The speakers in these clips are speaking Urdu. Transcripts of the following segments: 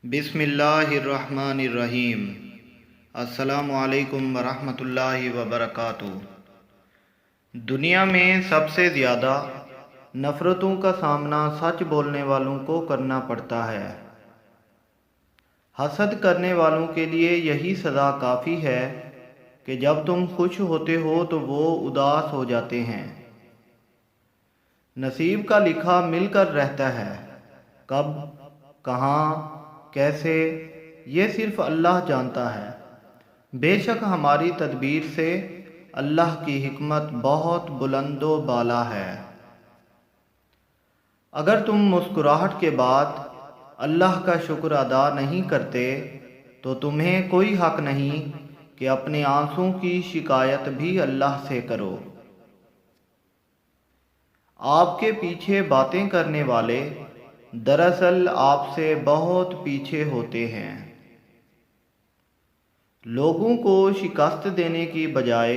بسم اللہ الرحمن الرحیم۔ السلام علیکم ورحمۃ اللہ وبرکاتہ۔ دنیا میں سب سے زیادہ نفرتوں کا سامنا سچ بولنے والوں کو کرنا پڑتا ہے۔ حسد کرنے والوں کے لیے یہی سزا کافی ہے کہ جب تم خوش ہوتے ہو تو وہ اداس ہو جاتے ہیں۔ نصیب کا لکھا مل کر رہتا ہے، کب، کہاں، کیسے، یہ صرف اللہ جانتا ہے۔ بے شک ہماری تدبیر سے اللہ کی حکمت بہت بلند و بالا ہے۔ اگر تم مسکراہٹ کے بعد اللہ کا شکر ادا نہیں کرتے تو تمہیں کوئی حق نہیں کہ اپنے آنسوں کی شکایت بھی اللہ سے کرو۔ آپ کے پیچھے باتیں کرنے والے دراصل آپ سے بہت پیچھے ہوتے ہیں۔ لوگوں کو شکست دینے کی بجائے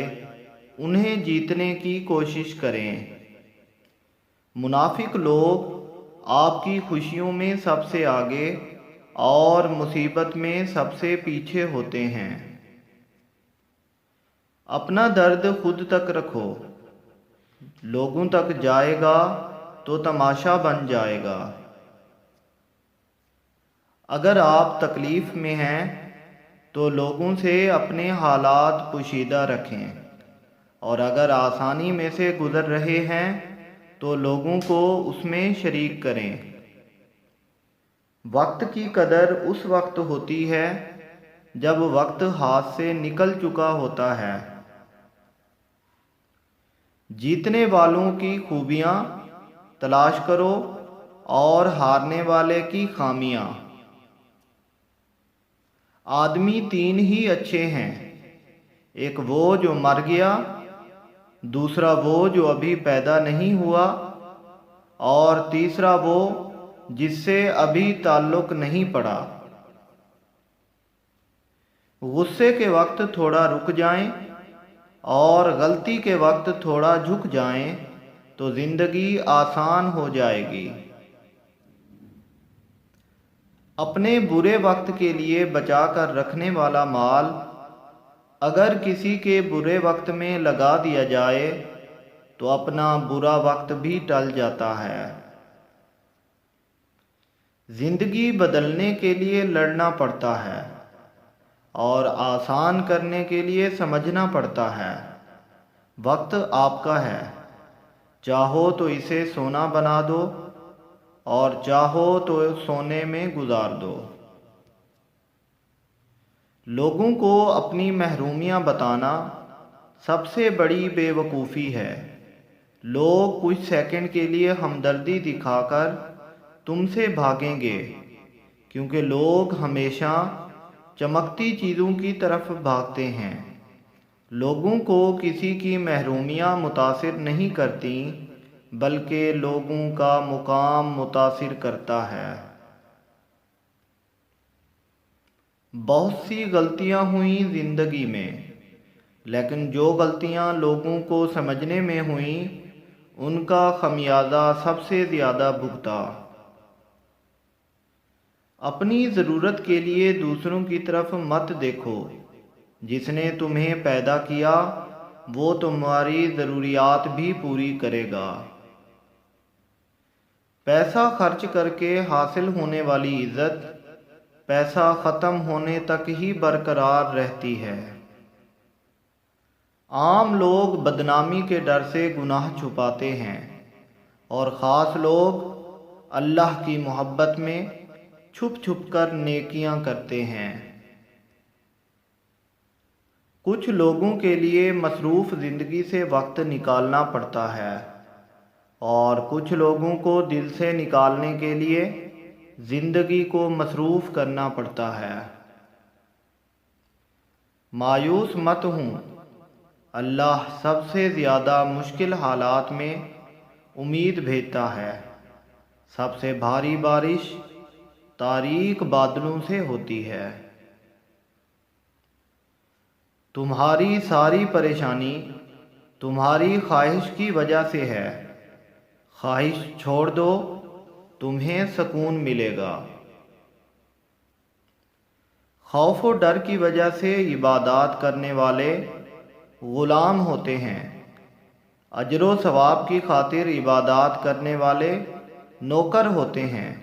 انہیں جیتنے کی کوشش کریں۔ منافق لوگ آپ کی خوشیوں میں سب سے آگے اور مصیبت میں سب سے پیچھے ہوتے ہیں۔ اپنا درد خود تک رکھو، لوگوں تک جائے گا تو تماشا بن جائے گا۔ اگر آپ تکلیف میں ہیں تو لوگوں سے اپنے حالات پوشیدہ رکھیں، اور اگر آسانی میں سے گزر رہے ہیں تو لوگوں کو اس میں شریک کریں۔ وقت کی قدر اس وقت ہوتی ہے جب وقت ہاتھ سے نکل چکا ہوتا ہے۔ جیتنے والوں کی خوبیاں تلاش کرو اور ہارنے والے کی خامیاں۔ آدمی تین ہی اچھے ہیں، ایک وہ جو مر گیا، دوسرا وہ جو ابھی پیدا نہیں ہوا، اور تیسرا وہ جس سے ابھی تعلق نہیں پڑا۔ غصے کے وقت تھوڑا رک جائیں اور غلطی کے وقت تھوڑا جھک جائیں تو زندگی آسان ہو جائے گی۔ اپنے برے وقت کے لیے بچا کر رکھنے والا مال اگر کسی کے برے وقت میں لگا دیا جائے تو اپنا برا وقت بھی ٹل جاتا ہے۔ زندگی بدلنے کے لیے لڑنا پڑتا ہے اور آسان کرنے کے لیے سمجھنا پڑتا ہے۔ وقت آپ کا ہے، چاہو تو اسے سونا بنا دو اور چاہو تو سونے میں گزار دو۔ لوگوں کو اپنی محرومیاں بتانا سب سے بڑی بے وقوفی ہے۔ لوگ کچھ سیکنڈ کے لیے ہمدردی دکھا کر تم سے بھاگیں گے، کیونکہ لوگ ہمیشہ چمکتی چیزوں کی طرف بھاگتے ہیں۔ لوگوں کو کسی کی محرومیاں متاثر نہیں کرتی، بلکہ لوگوں کا مقام متاثر کرتا ہے۔ بہت سی غلطیاں ہوئیں زندگی میں، لیکن جو غلطیاں لوگوں کو سمجھنے میں ہوئیں ان کا خمیازہ سب سے زیادہ بھگتا۔ اپنی ضرورت کے لیے دوسروں کی طرف مت دیکھو، جس نے تمہیں پیدا کیا وہ تمہاری ضروریات بھی پوری کرے گا۔ پیسہ خرچ کر کے حاصل ہونے والی عزت پیسہ ختم ہونے تک ہی برقرار رہتی ہے۔ عام لوگ بدنامی کے ڈر سے گناہ چھپاتے ہیں، اور خاص لوگ اللہ کی محبت میں چھپ چھپ کر نیکیاں کرتے ہیں۔ کچھ لوگوں کے لیے مصروف زندگی سے وقت نکالنا پڑتا ہے، اور کچھ لوگوں کو دل سے نکالنے کے لیے زندگی کو مصروف کرنا پڑتا ہے۔ مایوس مت ہوں، اللہ سب سے زیادہ مشکل حالات میں امید بھیجتا ہے۔ سب سے بھاری بارش تاریک بادلوں سے ہوتی ہے۔ تمہاری ساری پریشانی تمہاری خواہش کی وجہ سے ہے، خواہش چھوڑ دو، تمہیں سکون ملے گا۔ خوف و ڈر کی وجہ سے عبادات کرنے والے غلام ہوتے ہیں، اجر و ثواب کی خاطر عبادات کرنے والے نوکر ہوتے ہیں،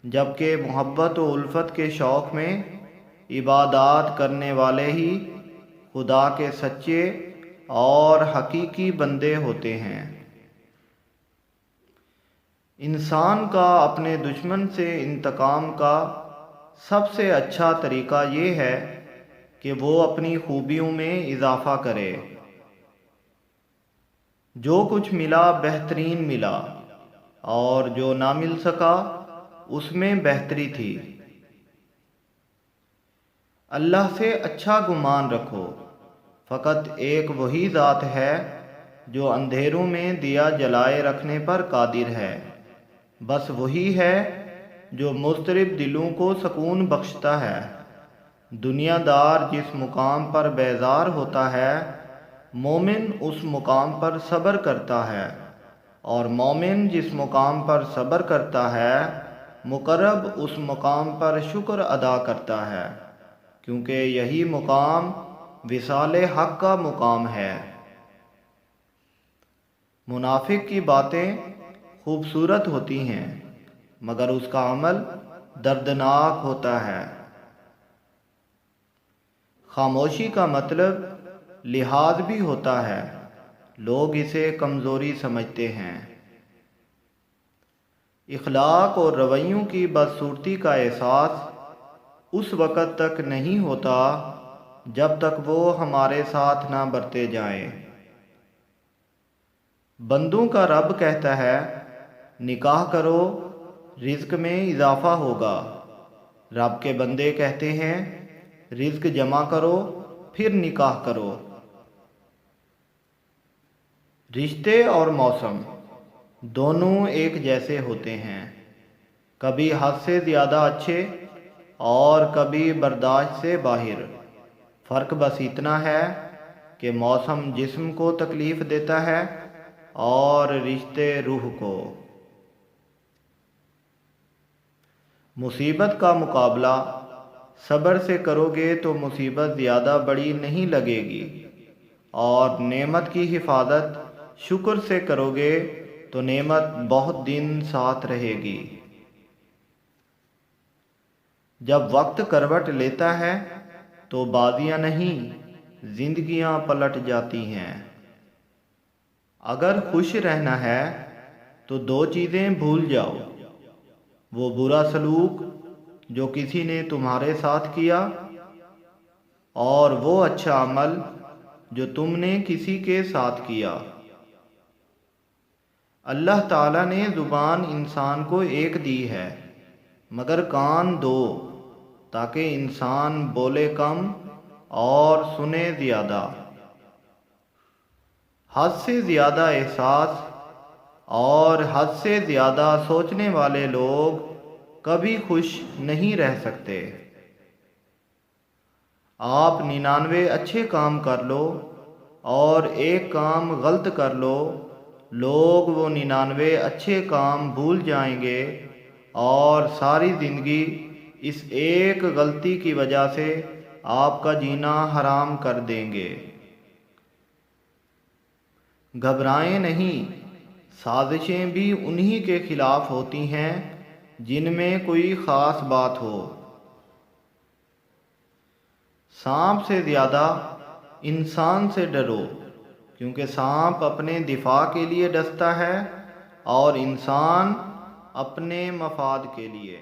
جبکہ محبت و الفت کے شوق میں عبادات کرنے والے ہی خدا کے سچے اور حقیقی بندے ہوتے ہیں۔ انسان کا اپنے دشمن سے انتقام کا سب سے اچھا طریقہ یہ ہے کہ وہ اپنی خوبیوں میں اضافہ کرے۔ جو کچھ ملا بہترین ملا، اور جو نہ مل سکا اس میں بہتری تھی۔ اللہ سے اچھا گمان رکھو، فقط ایک وہی ذات ہے جو اندھیروں میں دیا جلائے رکھنے پر قادر ہے، بس وہی ہے جو مضطرب دلوں کو سکون بخشتا ہے۔ دنیا دار جس مقام پر بیزار ہوتا ہے، مومن اس مقام پر صبر کرتا ہے، اور مومن جس مقام پر صبر کرتا ہے، مقرب اس مقام پر شکر ادا کرتا ہے، کیونکہ یہی مقام وصال حق کا مقام ہے۔ منافق کی باتیں خوبصورت ہوتی ہیں، مگر اس کا عمل دردناک ہوتا ہے۔ خاموشی کا مطلب لحاظ بھی ہوتا ہے، لوگ اسے کمزوری سمجھتے ہیں۔ اخلاق اور رویوں کی بدصورتی کا احساس اس وقت تک نہیں ہوتا جب تک وہ ہمارے ساتھ نہ برتے جائیں۔ بندوں کا رب کہتا ہے، نکاح کرو، رزق میں اضافہ ہوگا۔ رب کے بندے کہتے ہیں، رزق جمع کرو پھر نکاح کرو۔ رشتے اور موسم دونوں ایک جیسے ہوتے ہیں، کبھی حد سے زیادہ اچھے اور کبھی برداشت سے باہر۔ فرق بس اتنا ہے کہ موسم جسم کو تکلیف دیتا ہے اور رشتے روح کو۔ مصیبت کا مقابلہ صبر سے کرو گے تو مصیبت زیادہ بڑی نہیں لگے گی، اور نعمت کی حفاظت شکر سے کرو گے تو نعمت بہت دن ساتھ رہے گی۔ جب وقت کروٹ لیتا ہے تو بازیاں نہیں، زندگیاں پلٹ جاتی ہیں۔ اگر خوش رہنا ہے تو دو چیزیں بھول جاؤ، وہ برا سلوک جو کسی نے تمہارے ساتھ کیا، اور وہ اچھا عمل جو تم نے کسی کے ساتھ کیا۔ اللہ تعالیٰ نے زبان انسان کو ایک دی ہے، مگر کان دو، تاکہ انسان بولے کم اور سنے زیادہ۔ حد سے زیادہ احساس اور حد سے زیادہ سوچنے والے لوگ کبھی خوش نہیں رہ سکتے۔ آپ 99 اچھے کام کر لو اور ایک کام غلط کر لو، لوگ وہ 99 اچھے کام بھول جائیں گے اور ساری زندگی اس ایک غلطی کی وجہ سے آپ کا جینا حرام کر دیں گے۔ گھبرائیں نہیں، سازشیں بھی انہی کے خلاف ہوتی ہیں جن میں کوئی خاص بات ہو۔ سانپ سے زیادہ انسان سے ڈرو، کیونکہ سانپ اپنے دفاع کے لیے ڈستا ہے اور انسان اپنے مفاد کے لیے۔